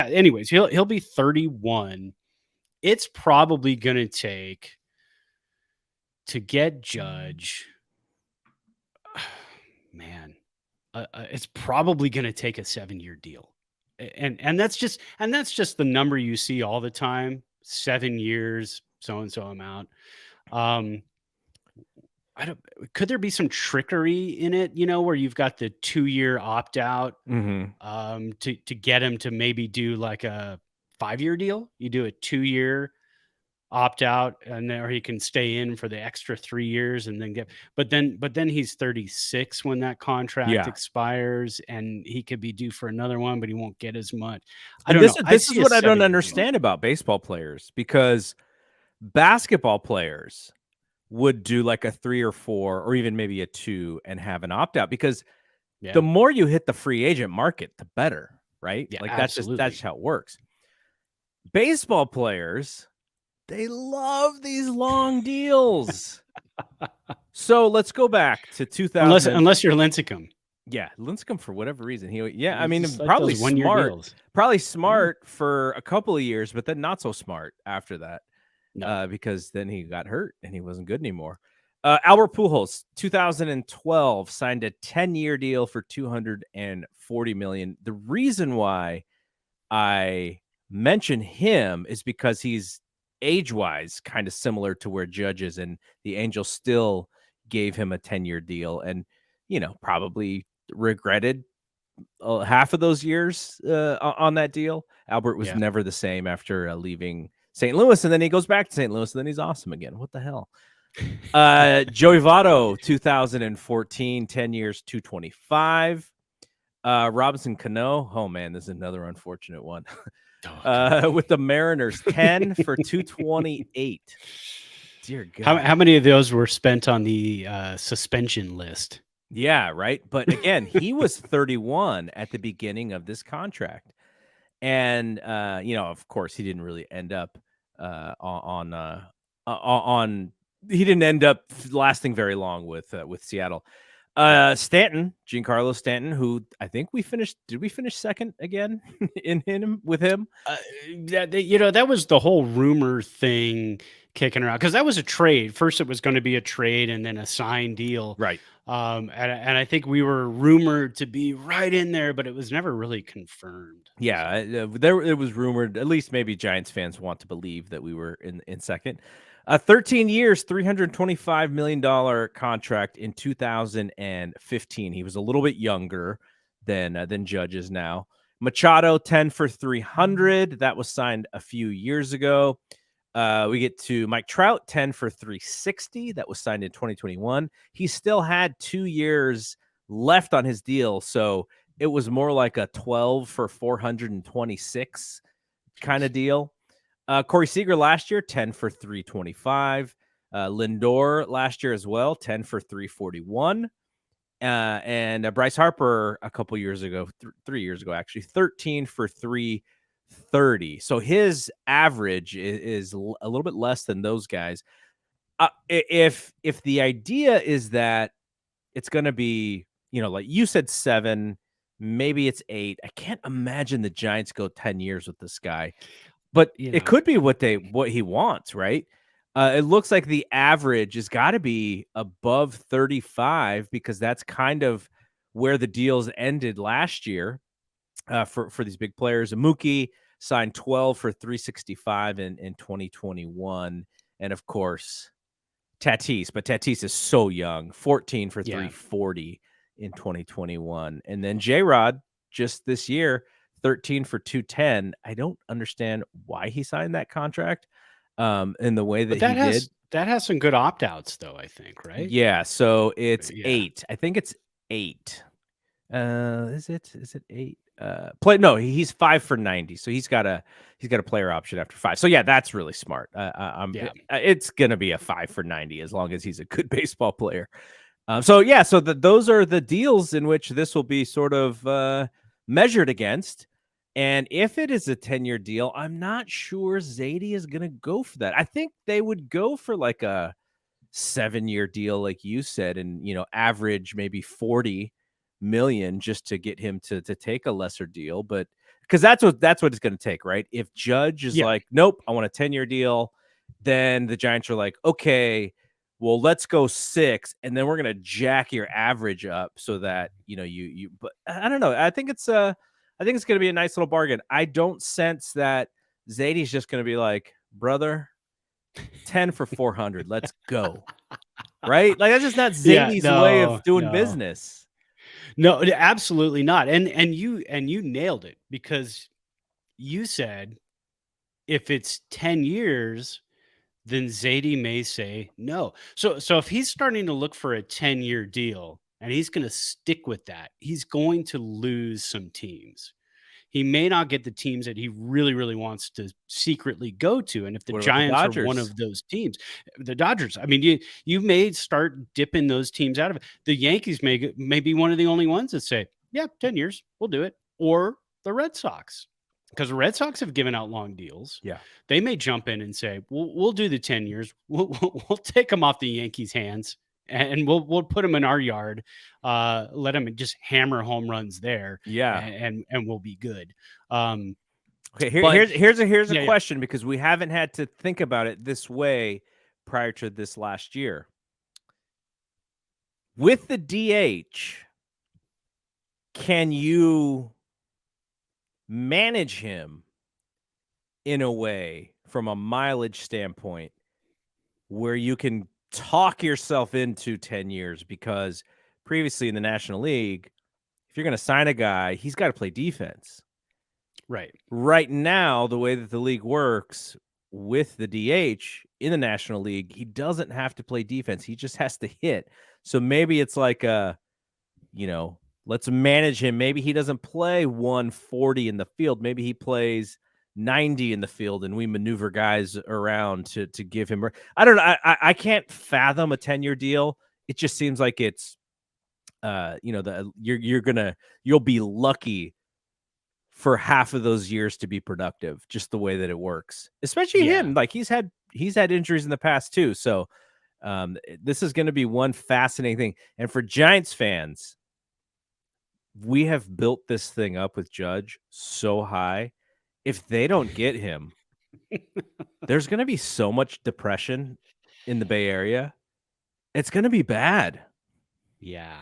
Anyways, he'll be 31. It's probably going to take to get Judge. Man, it's probably going to take a 7-year deal, and that's just the number you see all the time. 7 years, so and so amount. Um, I don't. Could there be some trickery in it? Where you've got the 2-year opt out, Mm-hmm. to get him to maybe do like a 5-year deal. You do a 2-year opt out, and then or he can stay in for the extra 3 years and then get. But then he's 36 when that contract Yeah. expires, and he could be due for another one, but he won't get as much. I And don't this know. is I this is see a what I don't 7-year deal. understand about baseball players, because basketball players would do like a 3 or 4 or even maybe a 2 and have an opt out, because the Yeah, more you hit the free agent market, the better, right? yeah, Like that's absolutely. how it works. Baseball players, they love these long deals. So let's go back to Unless 2000. unless you're Lincecum, Yeah, Lincecum, for whatever reason, I it's just mean, like those 1-year deals. probably Yeah. smart for a couple of years, but then not so smart after that, No. because then he got hurt and he wasn't good anymore. Albert Pujols, 2012, signed a 10-year deal for $240 million. The reason why I mention him is because he's age-wise kind of similar to where Judge is, and the Angels still gave him a 10-year deal, and probably regretted half of those years on that deal. Albert was Yeah. never the same after leaving St. Louis, and then he goes back to St. Louis, and then he's awesome again. What the hell? Joey Votto, 2014, 10 years, 225. Robinson Cano, oh man, this is another unfortunate one. Oh, God. With the Mariners, 10 for 228. Dear God. How many of those were spent on the suspension list? Yeah, right. But again, he was 31 at the beginning of this contract. And of course, he didn't really end up on he didn't end up lasting very long with Seattle. Stanton, Giancarlo Stanton, who I think did we finish second again with him? That was the whole rumor thing kicking around, because that was a trade. First, it was going to be a trade and then a signed deal. Right. And I think we were rumored to be right in there, but it was never really confirmed. Yeah, So. it was rumored. At least maybe Giants fans want to believe that we were in second. 13 years, $325 million contract in 2015. He was a little bit younger than Judge is now. Machado, 10 for 300. That was signed a few years ago. We get to Mike Trout, 10 for 360. That was signed in 2021. He still had 2 years left on his deal, so it was more like a 12 for 426 kind of deal. Corey Seager last year, 10 for 325. Lindor last year as well, 10 for 341. And Bryce Harper a couple years ago, 3 years ago, actually, 13 for 330. So his average is a little bit less than those guys. If the idea is that it's going to be, like you said, 7, maybe it's 8. I can't imagine the Giants go 10 years with this guy. But it could be what he wants, right? It looks like the average has got to be above 35, because that's kind of where the deals ended last year for these big players. Mookie signed 12 for 365 in 2021, and of course Tatis, but Tatis is so young, 14 for 340 in 2021, and then J-Rod just this year, 13 for 210. I don't understand why he signed that contract in the way that he did. That has some good opt-outs, though, I think, right? Yeah, so it's Yeah. 8. I think it's 8. Is it 8? He's 5 for 90, so he's got a player option after 5. So yeah, that's really smart. It's gonna be a 5 for 90 as long as he's a good baseball player. Those are the deals in which this will be sort of measured against. And if it is a 10-year deal, I'm not sure Zadie is going to go for that. I think they would go for like a 7-year deal, like you said, and, average maybe 40 million just to get him to take a lesser deal. But because that's what it's going to take, right? If Judge is Yeah. like, nope, I want a 10-year deal, then the Giants are like, okay, well, let's go 6, and then we're going to jack your average up so that you. But I don't know. I think it's going to be a nice little bargain. I don't sense that Zadie's just going to be like, brother, 10 for 400, let's go. Right? Like, that's just not Yeah. Zadie's way of No, doing no. business. No, absolutely not. And you nailed it, because you said if it's 10 years, then Zadie may say no. So if he's starting to look for a 10-year deal and he's going to stick with that, he's going to lose some teams. He may not get the teams that he really, really wants to secretly go to. And if the What about the Giants are one Dodgers? of those teams, the Dodgers, I mean, you may start dipping those teams out of it. The Yankees may be one of the only ones that say, yeah, 10 years, we'll do it. Or the Red Sox, because the Red Sox have given out long deals. Yeah. They may jump in and say, we'll do the 10 years. We'll take them off the Yankees' hands, and we'll put them in our yard. Let them just hammer home runs there, Yeah. and we'll be good. Um, Okay, but here's a yeah, yeah, question, because we haven't had to think about it this way prior to this last year. With the DH, can you manage him in a way from a mileage standpoint where you can talk yourself into 10 years? Because previously in the National League, if you're going to sign a guy, he's got to play defense. right. Right now, the way that the league works with the DH in the National League, he doesn't have to play defense. He just has to hit. So maybe it's like let's manage him. Maybe he doesn't play 140 in the field. Maybe he plays 90 in the field, and we maneuver guys around to give him. I don't know. I can't fathom a 10-year deal. It just seems like it's you'll be lucky for half of those years to be productive, just the way that it works. Especially Yeah. him, like he's had injuries in the past too. So this is going to be one fascinating thing. And for Giants fans, we have built this thing up with Judge so high. If they don't get him, there's going to be so much depression in the Bay Area. It's going to be bad. Yeah.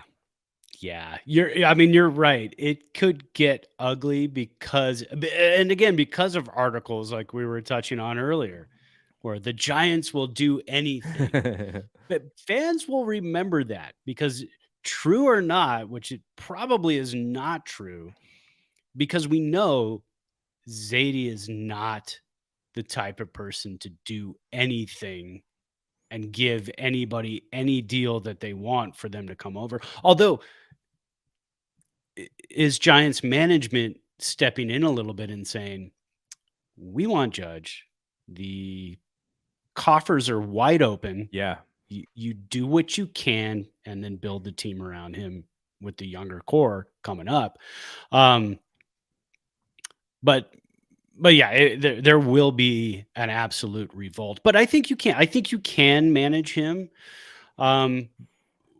Yeah. I mean, you're right. It could get ugly because, and again, because of articles like we were touching on earlier, where the Giants will do anything. But fans will remember that, because true or not, which it probably is not true, because we know Zadie is not the type of person to do anything and give anybody any deal that they want for them to come over. Although, is Giants management stepping in a little bit and saying, we want Judge. The coffers are wide open. Yeah. You do what you can and then build the team around him with the younger core coming up. Um, but yeah, there will be an absolute revolt. But I think you can manage him um,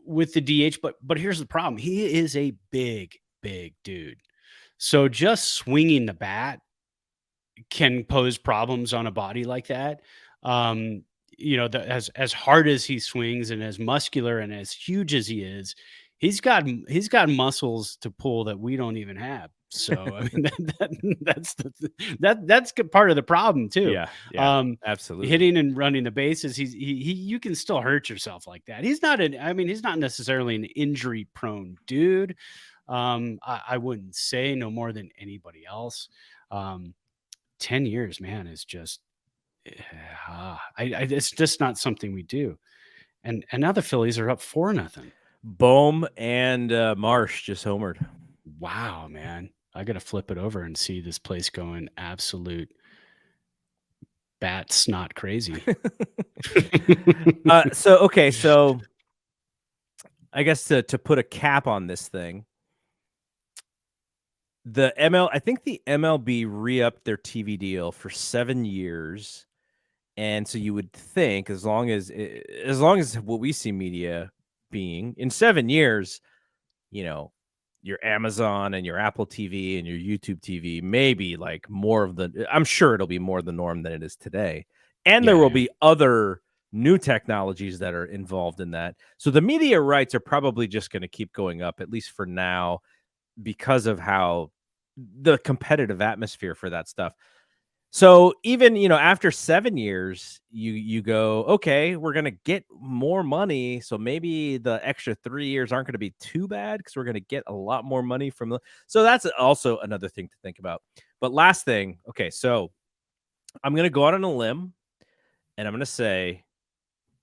with the DH. But here's the problem: he is a big dude. So just swinging the bat can pose problems on a body like that. Um, as hard as he swings and as muscular and as huge as he is, he's got muscles to pull that we don't even have. So I mean that's good part of the problem too. Yeah. Yeah. Um, Absolutely. Hitting and running the bases, you can still hurt yourself like that. He's not necessarily an injury prone dude. I wouldn't say no more than anybody else. Um, 10 years, man, is just it's just not something we do. And now the Phillies are up 4-0. Bohm and Marsh just homered. Wow, man. I got to flip it over and see this place going absolute bat snot crazy. So I guess to put a cap on this thing, I think the MLB re-upped their TV deal for 7 years. And so you would think, as long as what we see media being in 7 years, you're your Amazon and your Apple TV and your YouTube TV, maybe like more of the, I'm sure it'll be more the norm than it is today. And there Yeah, will yeah. be other new technologies that are involved in that. So the media rights are probably just going to keep going up, at least for now, because of how the competitive atmosphere for that stuff. So even, after 7 years, you go, okay, we're going to get more money. So maybe the extra 3 years aren't going to be too bad because we're going to get a lot more money from the. So that's also another thing to think about. But last thing, okay, so I'm going to go out on a limb and I'm going to say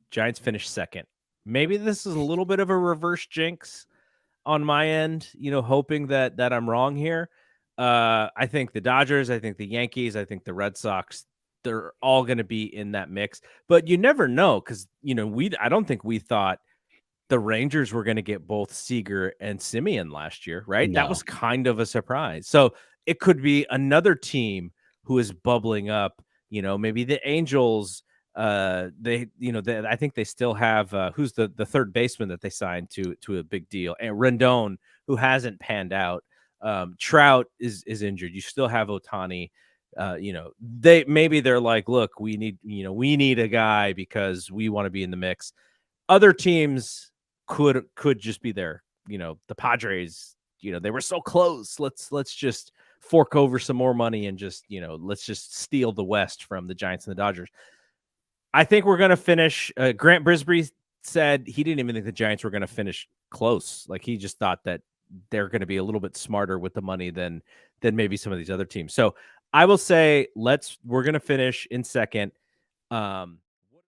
Giants finish second. Maybe this is a little bit of a reverse jinx on my end, hoping that I'm wrong here. I think the Dodgers, I think the Yankees, I think the Red Sox, they're all going to be in that mix. But you never know because I don't think we thought the Rangers were going to get both Seager and Simeon last year, right? That was No. kind of a surprise. So it could be another team who is bubbling up. Maybe the Angels. I think they still have who's the third baseman that they signed to a big deal, and Rendon, who hasn't panned out. Trout is injured. You still have Ohtani. They're like, look, we need a guy because we want to be in the mix. Other teams could just be there. The Padres, they were so close. Let's just fork over some more money and just, let's just steal the West from the Giants and the Dodgers. I think we're going to finish. Grant Brisbee said he didn't even think the Giants were going to finish close. Like he just thought that they're going to be a little bit smarter with the money than maybe some of these other teams. So I will say we're going to finish in second.